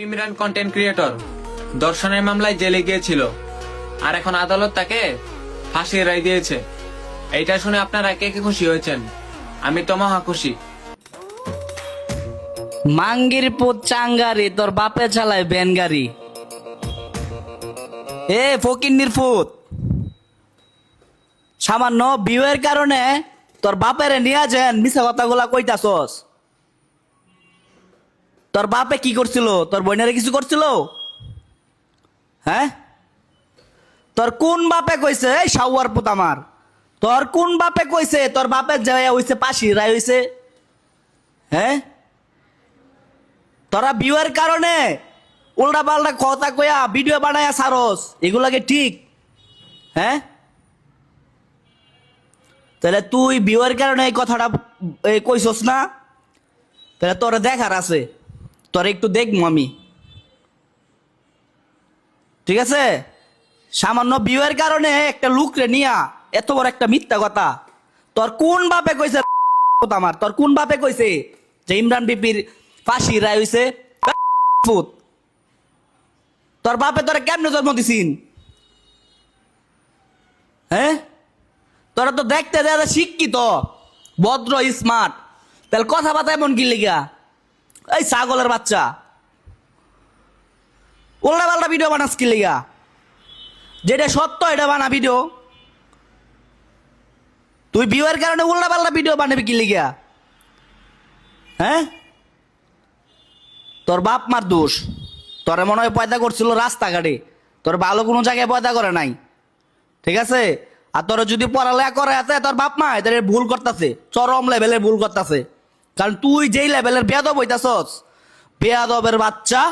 Imran content creator ধর্ষণের মামলায় জেলে গিয়েছিল, আর এখন আদালত তাকে ফাঁসির রায় দিয়েছে। এইটা শুনে আপনারা কে কে খুশি হয়েছেন? আমি তো মহা খুশি। মাঙ্গির পুত চাঙ্গারি, তোর বাপে চালায় বেনগাড়ি। এ ফকিন্নির ফুত, সামান্য বিয়ের কারণে তোর বাপেরে নিয়ে যেন মিছা কথাগুলা কইতাছস। তোর বাপে কি করছিল? তোর বোনেরে কিছু করছিল? হ্যাঁ, তোর কোন বাপে কইছে? এই সাউয়ার পুত আমার, তোর কোন বাপে কইছে তোর বাপের জায়গা হইছে পাশি রায় হইছে? হ্যাঁ, তোরা বিয়ের কারণে উল্টা পাল্টা কথা কইয়া ভিডিও বানায়া সারস, এগুলাকে ঠিক? হ্যাঁ, তাহলে তুই বিয়ের কারণে এই কথাটা কইছস না? তাহলে তোরা দেখার আছে, তোরা একটু দেখবো আমি, ঠিক আছে? সামান্য বিয়ের কারণে একটা লুকরে নিয়া এত বড় একটা মিথ্যা কথা, তোর কোন বাপে কইছে? আমার তোর কোন বাপে কইছে যে ইমরান বিপির ফাঁসি রায় হইছে? তোর বাপে তোরা কেমনে জন্ম দিছিন? হ্যাঁ, তোরা তো দেখতে দেখতে শিক্ষিত, ভদ্র, স্মার্ট, তাহলে কথাবার্তা এমন কি লিগা? এই ছাগলের বাচ্চা, উল্টা পাল্টা ভিডিও বানাস কি লিগা? যেটা সত্য এটা বানা ভিডিও। তুই বিয়ের কারণে উল্টা পাল্টা ভিডিও বানাবি কি লিগা? হ্যাঁ, তোর বাপ মার দোষ। তোর মনে হয় পয়দা করছিল রাস্তাঘাটে, তোর ভালো কোনো জায়গায় পয়দা করে নাই, ঠিক আছে? আর তোর যদি পড়ালেখা করে আছে তোর বাপ মা এদের ভুল করতেছে, চরম লেভেলের ভুল করতেছে। কারণ তুই যেই লেভেলের বেয়াদব হইতাছস, বেয়াদবের বাচ্চা,